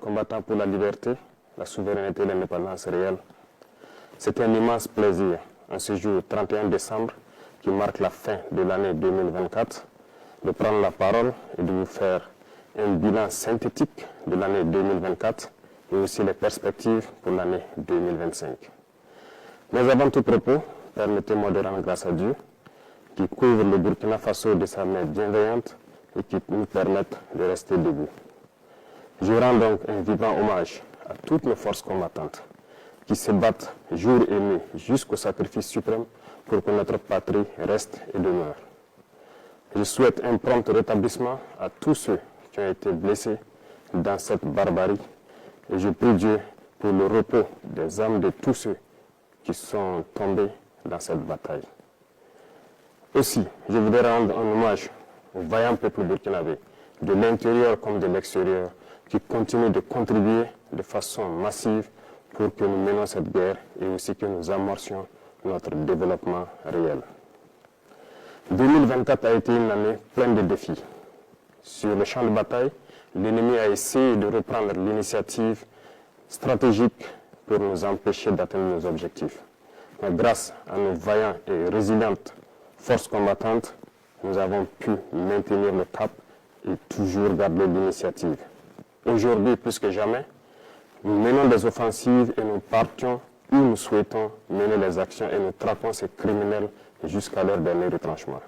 combattants pour la liberté, la souveraineté et l'indépendance réelle. C'est un immense plaisir, en ce jour 31 décembre, qui marque la fin de l'année 2024, de prendre la parole et de vous faire un bilan synthétique de l'année 2024 et aussi les perspectives pour l'année 2025. Mais avant tout propos, permettez-moi de rendre grâce à Dieu qui couvre le Burkina Faso de sa main bienveillante et qui nous permettent de rester debout. Je rends donc un vibrant hommage à toutes nos forces combattantes qui se battent jour et nuit jusqu'au sacrifice suprême pour que notre patrie reste et demeure. Je souhaite un prompt rétablissement à tous ceux qui ont été blessés dans cette barbarie et je prie Dieu pour le repos des âmes de tous ceux qui sont tombés dans cette bataille. Aussi, je voudrais rendre un hommage au vaillant peuple burkinabé, de l'intérieur comme de l'extérieur, qui continue de contribuer de façon massive pour que nous menions cette guerre et aussi que nous amorcions notre développement réel. 2024 a été une année pleine de défis. Sur le champ de bataille, l'ennemi a essayé de reprendre l'initiative stratégique pour nous empêcher d'atteindre nos objectifs. Mais grâce à nos vaillants et résilientes forces combattantes, nous avons pu maintenir le cap et toujours garder l'initiative. Aujourd'hui, plus que jamais, nous menons des offensives et nous partions où nous souhaitons mener les actions et nous traquons ces criminels jusqu'à leur dernier retranchement.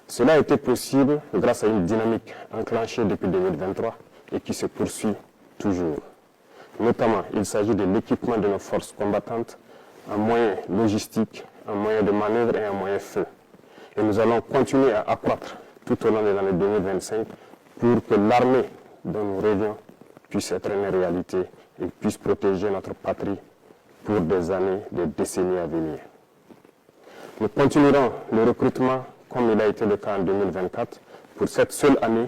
Cela a été possible grâce à une dynamique enclenchée depuis 2023 et qui se poursuit toujours. Notamment, il s'agit de l'équipement de nos forces combattantes en moyens logistiques, en moyens de manœuvre et en moyens feu. Et nous allons continuer à accroître tout au long de l'année 2025 pour que l'armée dont nous rêvions puisse être une réalité et puisse protéger notre patrie pour des années, des décennies à venir. Nous continuerons le recrutement comme il a été le cas en 2024. Pour cette seule année,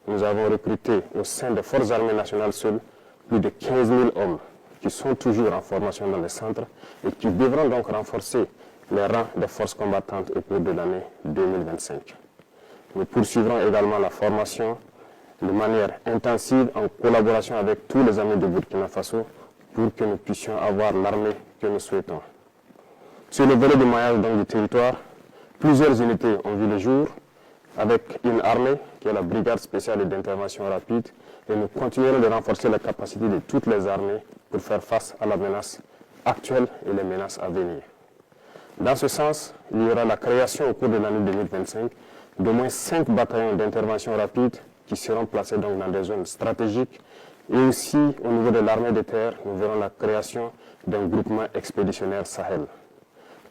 nous avons recruté au sein des Forces armées nationales seules plus de 15 000 hommes qui sont toujours en formation dans les centres et qui devront donc renforcer les rangs des forces combattantes au cours de l'année 2025. Nous poursuivrons également la formation de manière intensive en collaboration avec tous les amis de Burkina Faso pour que nous puissions avoir l'armée que nous souhaitons. Sur le volet de maillage du territoire, plusieurs unités ont vu le jour avec une armée qui est la Brigade spéciale d'intervention rapide et nous continuerons de renforcer la capacité de toutes les armées pour faire face à la menace actuelle et les menaces à venir. Dans ce sens, il y aura la création au cours de l'année 2025 d'au moins 5 bataillons d'intervention rapide qui seront placés donc dans des zones stratégiques et aussi au niveau de l'armée de terre, nous verrons la création d'un groupement expéditionnaire Sahel.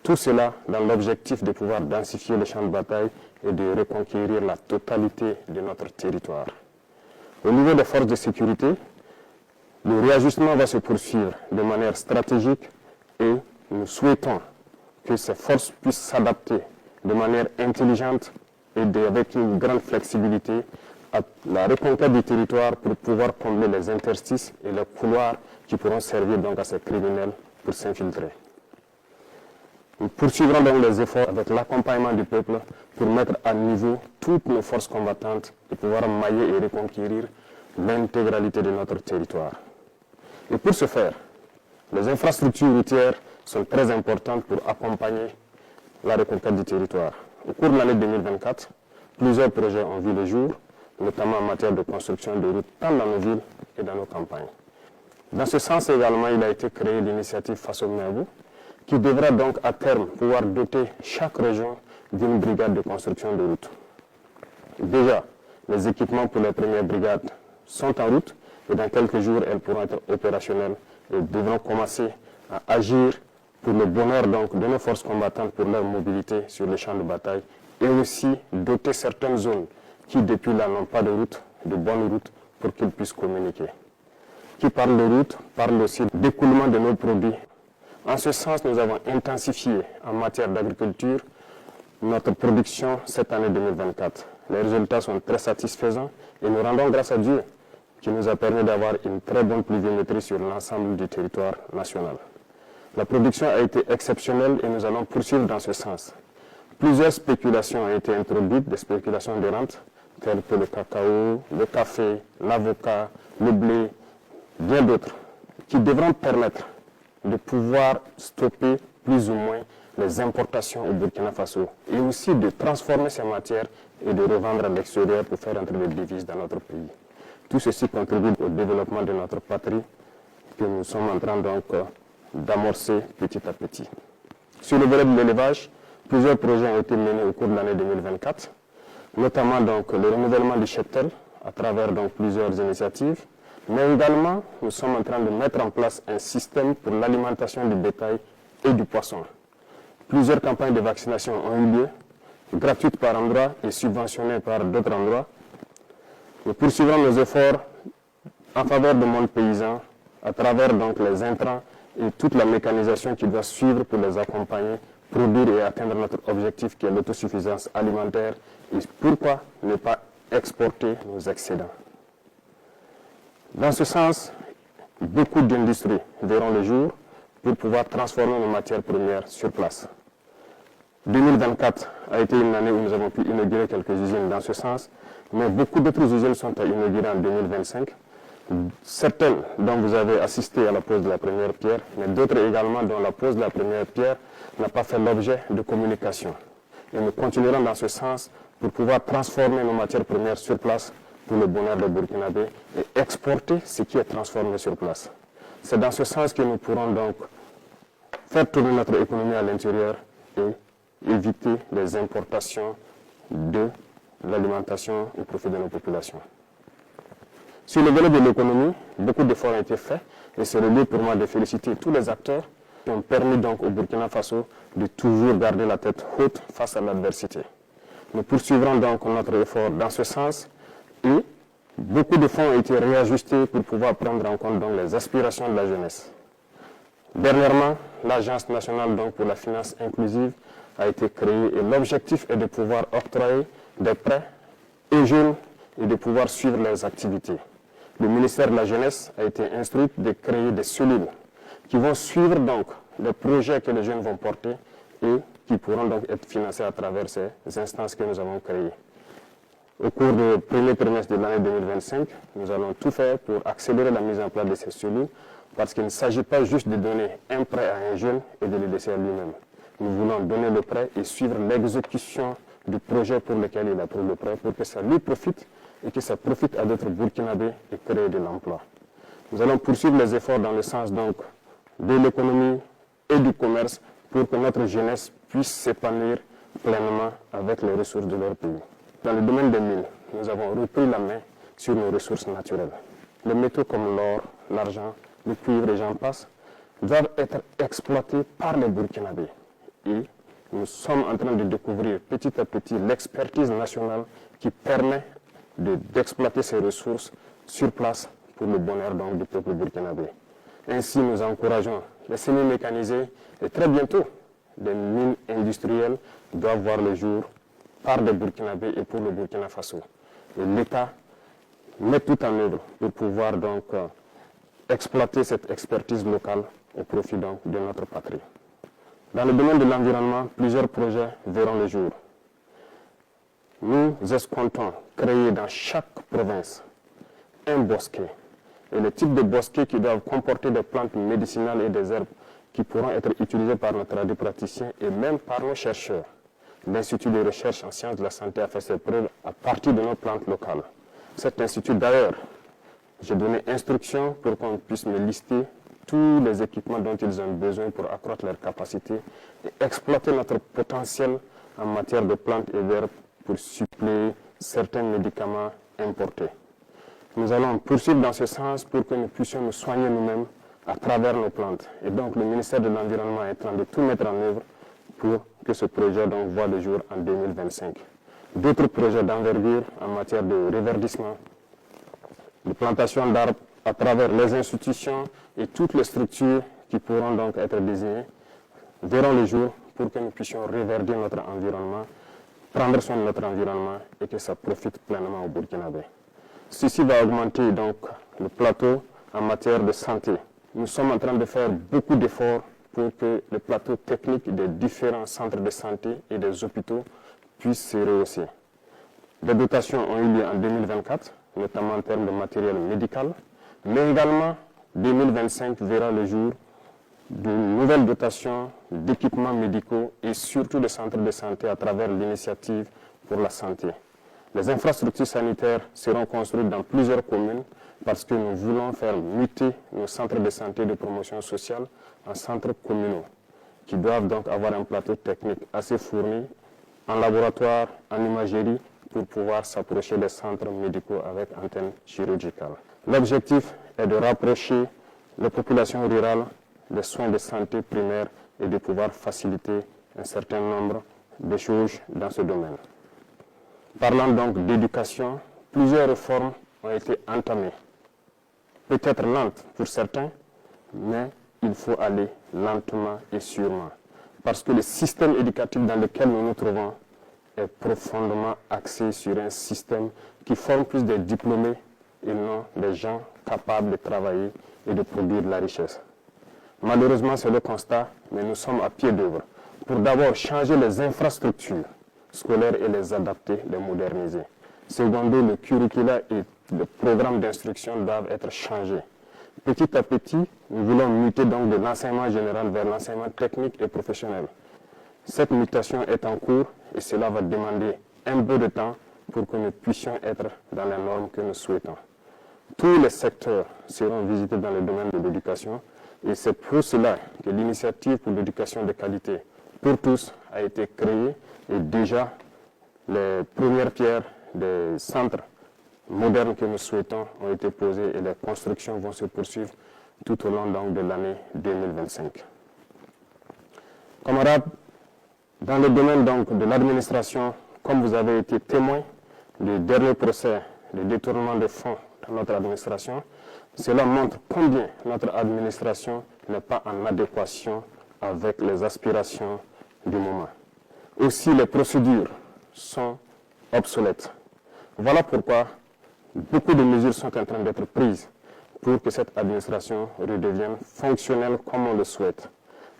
Tout cela dans l'objectif de pouvoir densifier le champ de bataille et de reconquérir la totalité de notre territoire. Au niveau des forces de sécurité, le réajustement va se poursuivre de manière stratégique et nous souhaitons que ces forces puissent s'adapter de manière intelligente et avec une grande flexibilité à la reconquête du territoire pour pouvoir combler les interstices et les couloirs qui pourront servir donc à ces criminels pour s'infiltrer. Nous poursuivrons donc les efforts avec l'accompagnement du peuple pour mettre à niveau toutes nos forces combattantes et pouvoir mailler et reconquérir l'intégralité de notre territoire. Et pour ce faire, les infrastructures routières sont très importantes pour accompagner la reconquête du territoire. Au cours de l'année 2024, plusieurs projets ont vu le jour, notamment en matière de construction de routes tant dans nos villes que dans nos campagnes. Dans ce sens également, il a été créé l'initiative Faso Mabou, qui devra donc à terme pouvoir doter chaque région d'une brigade de construction de routes. Déjà, les équipements pour les premières brigades sont en route et dans quelques jours, elles pourront être opérationnelles et devront commencer à agir pour le bonheur donc de nos forces combattantes pour leur mobilité sur les champs de bataille et aussi doter certaines zones qui depuis là n'ont pas de route, de bonnes routes pour qu'ils puissent communiquer. Qui parle de route, parle aussi d'écoulement de nos produits. En ce sens, nous avons intensifié en matière d'agriculture notre production cette année 2024. Les résultats sont très satisfaisants et nous rendons grâce à Dieu qui nous a permis d'avoir une très bonne pluviométrie sur l'ensemble du territoire national. La production a été exceptionnelle et nous allons poursuivre dans ce sens. Plusieurs spéculations ont été introduites, des spéculations de rente, telles que le cacao, le café, l'avocat, le blé, bien d'autres, qui devront permettre de pouvoir stopper plus ou moins les importations au Burkina Faso et aussi de transformer ces matières et de revendre à l'extérieur pour faire entrer des devises dans notre pays. Tout ceci contribue au développement de notre patrie que nous sommes en train donc d'amorcer petit à petit. Sur le volet de l'élevage, plusieurs projets ont été menés au cours de l'année 2024, notamment donc le renouvellement du cheptel à travers donc plusieurs initiatives, mais également nous sommes en train de mettre en place un système pour l'alimentation du bétail et du poisson. Plusieurs campagnes de vaccination ont eu lieu, gratuites par endroits et subventionnées par d'autres endroits. Nous poursuivrons nos efforts en faveur du monde paysan à travers donc les intrants et toute la mécanisation qui doit suivre pour les accompagner, produire et atteindre notre objectif qui est l'autosuffisance alimentaire et pourquoi ne pas exporter nos excédents. Dans ce sens, beaucoup d'industries verront le jour pour pouvoir transformer nos matières premières sur place. 2024 a été une année où nous avons pu inaugurer quelques usines dans ce sens, mais beaucoup d'autres usines sont à inaugurer en 2025. Certaines dont vous avez assisté à la pose de la première pierre, mais d'autres également dont la pose de la première pierre n'a pas fait l'objet de communication. Et nous continuerons dans ce sens pour pouvoir transformer nos matières premières sur place pour le bonheur des Burkinabés et exporter ce qui est transformé sur place. C'est dans ce sens que nous pourrons donc faire tourner notre économie à l'intérieur et éviter les importations de l'alimentation au profit de nos populations. Sur le volet de l'économie, beaucoup d'efforts ont été faits et c'est le lieu pour moi de féliciter tous les acteurs qui ont permis donc au Burkina Faso de toujours garder la tête haute face à l'adversité. Nous poursuivrons donc notre effort dans ce sens et beaucoup de fonds ont été réajustés pour pouvoir prendre en compte donc les aspirations de la jeunesse. Dernièrement, l'Agence nationale donc pour la finance inclusive a été créée et l'objectif est de pouvoir octroyer des prêts aux jeunes et de pouvoir suivre leurs activités. Le ministère de la Jeunesse a été instruit de créer des cellules qui vont suivre donc les projets que les jeunes vont porter et qui pourront donc être financés à travers ces instances que nous avons créées. Au cours du premier trimestre de l'année 2025, nous allons tout faire pour accélérer la mise en place de ces cellules parce qu'il ne s'agit pas juste de donner un prêt à un jeune et de le laisser à lui-même. Nous voulons donner le prêt et suivre l'exécution du projet pour lequel il a pris le prêt pour que ça lui profite et que ça profite à d'autres Burkinabés et créer de l'emploi. Nous allons poursuivre les efforts dans le sens donc de l'économie et du commerce pour que notre jeunesse puisse s'épanouir pleinement avec les ressources de leur pays. Dans le domaine des mines, nous avons repris la main sur nos ressources naturelles. Les métaux comme l'or, l'argent, le cuivre et j'en passe doivent être exploités par les Burkinabés. Et nous sommes en train de découvrir petit à petit l'expertise nationale qui permet d'exploiter ces ressources sur place pour le bonheur donc, du peuple burkinabé. Ainsi, nous encourageons les semi-mécanisés et très bientôt, des mines industrielles doivent voir le jour par des Burkinabés et pour le Burkina Faso. Et l'État met tout en œuvre pour pouvoir donc exploiter cette expertise locale au profit donc, de notre patrie. Dans le domaine de l'environnement, plusieurs projets verront le jour. Nous escomptons créer dans chaque province un bosquet. Et le type de bosquet qui doivent comporter des plantes médicinales et des herbes qui pourront être utilisées par nos radiopraticiens et même par nos chercheurs. L'Institut de recherche en sciences de la santé a fait ses preuves à partir de nos plantes locales. Cet institut d'ailleurs, j'ai donné instruction pour qu'on puisse me lister tous les équipements dont ils ont besoin pour accroître leur capacité et exploiter notre potentiel en matière de plantes et d'herbes pour suppléer certains médicaments importés. Nous allons poursuivre dans ce sens pour que nous puissions nous soigner nous-mêmes à travers nos plantes. Et donc le ministère de l'Environnement est en train de tout mettre en œuvre pour que ce projet donc voit le jour en 2025. D'autres projets d'envergure en matière de reverdissement, de plantation d'arbres à travers les institutions et toutes les structures qui pourront donc être désignées verront le jour pour que nous puissions reverdir notre environnement, prendre soin de notre environnement et que ça profite pleinement aux Burkinabés. Ceci va augmenter donc le plateau en matière de santé. Nous sommes en train de faire beaucoup d'efforts pour que le plateau technique des différents centres de santé et des hôpitaux puisse se rehausser. Des dotations ont eu lieu en 2024, notamment en termes de matériel médical, mais également 2025 verra le jour de nouvelles dotations d'équipements médicaux et surtout de centres de santé à travers l'initiative pour la santé. Les infrastructures sanitaires seront construites dans plusieurs communes parce que nous voulons faire muter nos centres de santé de promotion sociale en centres communaux qui doivent donc avoir un plateau technique assez fourni en laboratoire, en imagerie pour pouvoir s'approcher des centres médicaux avec antenne chirurgicale. L'objectif est de rapprocher les populations rurales des soins de santé primaires et de pouvoir faciliter un certain nombre de choses dans ce domaine. Parlant donc d'éducation, plusieurs réformes ont été entamées. Peut-être lentes pour certains, mais il faut aller lentement et sûrement. Parce que le système éducatif dans lequel nous nous trouvons est profondément axé sur un système qui forme plus des diplômés et non des gens capables de travailler et de produire de la richesse. Malheureusement, c'est le constat, mais nous sommes à pied d'œuvre pour d'abord changer les infrastructures scolaires et les adapter, les moderniser. Secondo, le curricula et le programme d'instruction doivent être changés. Petit à petit, nous voulons muter donc de l'enseignement général vers l'enseignement technique et professionnel. Cette mutation est en cours et cela va demander un peu de temps pour que nous puissions être dans les normes que nous souhaitons. Tous les secteurs seront visités dans le domaine de l'éducation et c'est pour cela que l'initiative pour l'éducation de qualité pour tous a été créée et déjà les premières pierres des centres modernes que nous souhaitons ont été posées et les constructions vont se poursuivre tout au long donc, de l'année 2025. Camarades, dans le domaine donc, de l'administration, comme vous avez été témoin du dernier procès de détournement de fonds dans notre administration, cela montre combien notre administration n'est pas en adéquation avec les aspirations du moment. Aussi, les procédures sont obsolètes. Voilà pourquoi beaucoup de mesures sont en train d'être prises pour que cette administration redevienne fonctionnelle comme on le souhaite.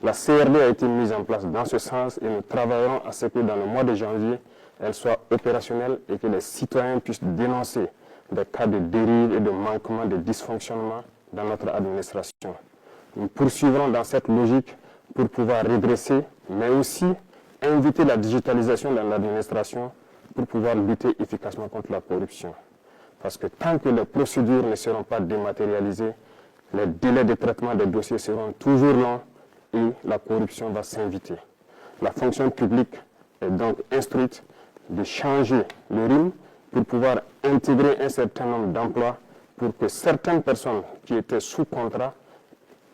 La CRD a été mise en place dans ce sens et nous travaillerons à ce que dans le mois de janvier, elle soit opérationnelle et que les citoyens puissent dénoncer des cas de dérive et de manquement, de dysfonctionnement dans notre administration. Nous poursuivrons dans cette logique pour pouvoir redresser, mais aussi inviter la digitalisation dans l'administration pour pouvoir lutter efficacement contre la corruption. Parce que tant que les procédures ne seront pas dématérialisées, les délais de traitement des dossiers seront toujours longs et la corruption va s'inviter. La fonction publique est donc instruite de changer le rythme pour pouvoir intégrer un certain nombre d'emplois pour que certaines personnes qui étaient sous contrat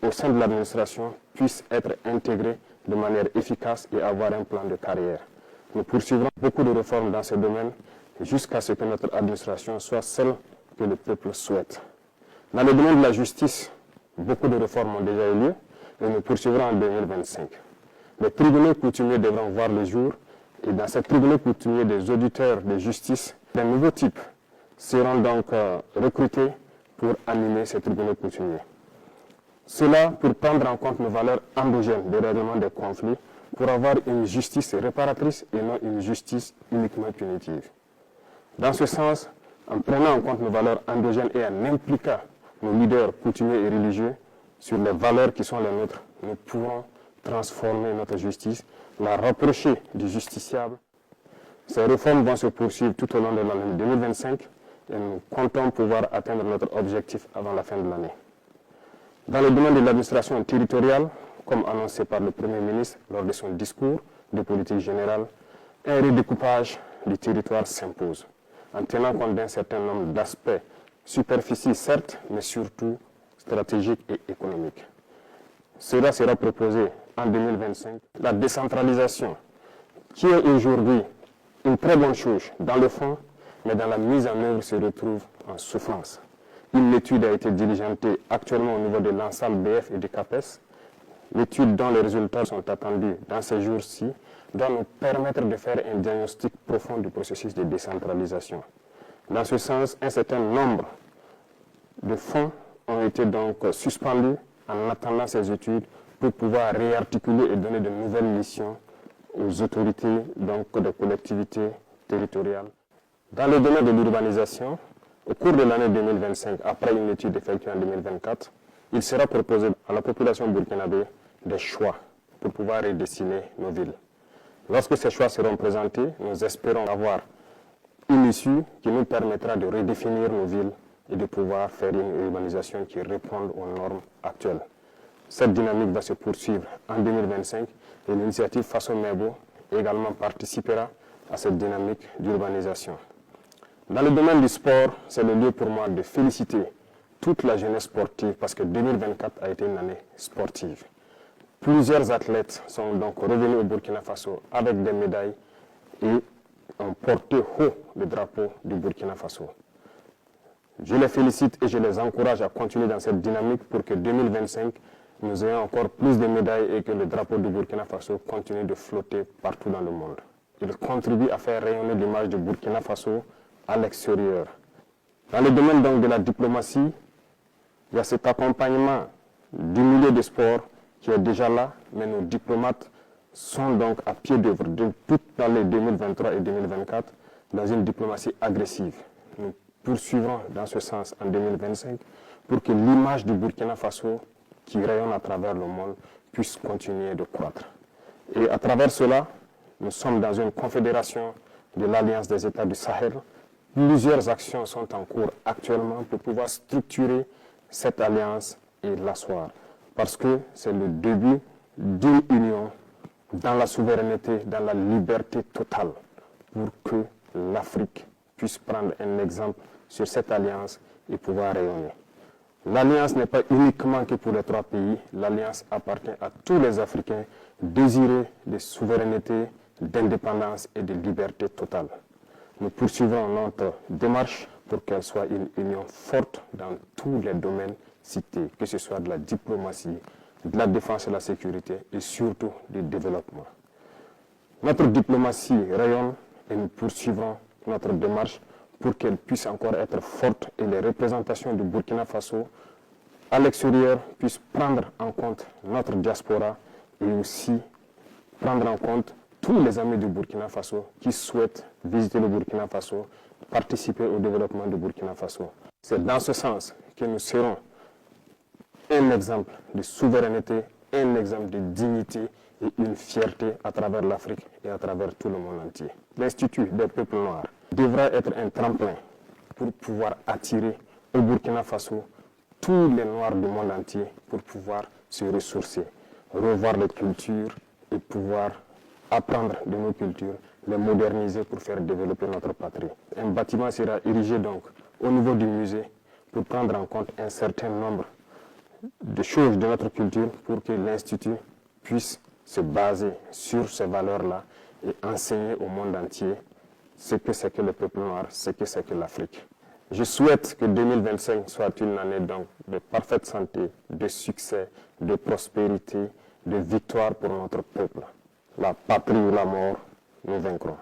au sein de l'administration puissent être intégrées de manière efficace et avoir un plan de carrière. Nous poursuivrons beaucoup de réformes dans ce domaine jusqu'à ce que notre administration soit celle que le peuple souhaite. Dans le domaine de la justice, beaucoup de réformes ont déjà eu lieu et nous poursuivrons en 2025. Les tribunaux coutumiers devront voir le jour et dans ces tribunaux coutumiers, des auditeurs de justice d'un nouveau type seront donc recrutés pour animer ces tribunaux coutumiers. Cela pour prendre en compte nos valeurs endogènes de règlement des conflits pour avoir une justice réparatrice et non une justice uniquement punitive. Dans ce sens, en prenant en compte nos valeurs endogènes et en impliquant nos leaders coutumiers et religieux sur les valeurs qui sont les nôtres, nous pourrons transformer notre justice, la rapprocher du justiciable. Ces réformes vont se poursuivre tout au long de l'année 2025 et nous comptons pouvoir atteindre notre objectif avant la fin de l'année. Dans le domaine de l'administration territoriale, comme annoncé par le Premier ministre lors de son discours de politique générale, un redécoupage du territoire s'impose, en tenant compte d'un certain nombre d'aspects, superficie certes, mais surtout stratégiques et économiques. Cela sera proposé en 2025. La décentralisation, qui est aujourd'hui une très bonne chose dans le fond, mais dans la mise en œuvre se retrouve en souffrance. Une étude a été diligentée actuellement au niveau de l'ANSAL BF et du CAPES. L'étude dont les résultats sont attendus dans ces jours-ci doit nous permettre de faire un diagnostic profond du processus de décentralisation. Dans ce sens, un certain nombre de fonds ont été donc suspendus en attendant ces études pour pouvoir réarticuler et donner de nouvelles missions aux autorités donc des collectivités territoriales. Dans le domaine de l'urbanisation, au cours de l'année 2025, après une étude effectuée en 2024, il sera proposé à la population burkinabé des choix pour pouvoir redessiner nos villes. Lorsque ces choix seront présentés, nous espérons avoir une issue qui nous permettra de redéfinir nos villes et de pouvoir faire une urbanisation qui réponde aux normes actuelles. Cette dynamique va se poursuivre en 2025 et l'initiative Faso Mebo également participera à cette dynamique d'urbanisation. Dans le domaine du sport, c'est le lieu pour moi de féliciter toute la jeunesse sportive parce que 2024 a été une année sportive. Plusieurs athlètes sont donc revenus au Burkina Faso avec des médailles et ont porté haut le drapeau du Burkina Faso. Je les félicite et je les encourage à continuer dans cette dynamique pour que 2025, nous ayons encore plus de médailles et que le drapeau du Burkina Faso continue de flotter partout dans le monde. Il contribue à faire rayonner l'image du Burkina Faso à l'extérieur. Dans le domaine donc de la diplomatie, il y a cet accompagnement du milieu du sport qui est déjà là, mais nos diplomates sont donc à pied d'œuvre depuis dans les 2023 et 2024 dans une diplomatie agressive. Nous poursuivrons dans ce sens en 2025 pour que l'image du Burkina Faso qui rayonne à travers le monde puisse continuer de croître. Et à travers cela, nous sommes dans une confédération de l'Alliance des États du Sahel. Plusieurs actions sont en cours actuellement pour pouvoir structurer cette alliance et l'asseoir. Parce que c'est le début d'une union dans la souveraineté, dans la liberté totale, pour que l'Afrique puisse prendre un exemple sur cette alliance et pouvoir rayonner. L'alliance n'est pas uniquement que pour les 3 pays, l'alliance appartient à tous les Africains désireux de souveraineté, d'indépendance et de liberté totale. Nous poursuivrons notre démarche pour qu'elle soit une union forte dans tous les domaines cités, que ce soit de la diplomatie, de la défense et la sécurité et surtout du développement. Notre diplomatie rayonne et nous poursuivrons notre démarche pour qu'elle puisse encore être forte et les représentations du Burkina Faso à l'extérieur puissent prendre en compte notre diaspora et aussi prendre en compte tous les amis du Burkina Faso qui souhaitent visiter le Burkina Faso, participer au développement du Burkina Faso. C'est dans ce sens que nous serons un exemple de souveraineté, un exemple de dignité et une fierté à travers l'Afrique et à travers tout le monde entier. L'Institut des peuples noirs devra être un tremplin pour pouvoir attirer au Burkina Faso tous les Noirs du monde entier pour pouvoir se ressourcer, revoir les cultures et pouvoir apprendre de nos cultures, les moderniser pour faire développer notre patrie. Un bâtiment sera érigé donc au niveau du musée pour prendre en compte un certain nombre de choses de notre culture pour que l'Institut puisse se baser sur ces valeurs-là et enseigner au monde entier ce que c'est que le peuple noir, ce que c'est que l'Afrique. Je souhaite que 2025 soit une année donc de parfaite santé, de succès, de prospérité, de victoire pour notre peuple. La patrie ou la mort, nous vaincrons.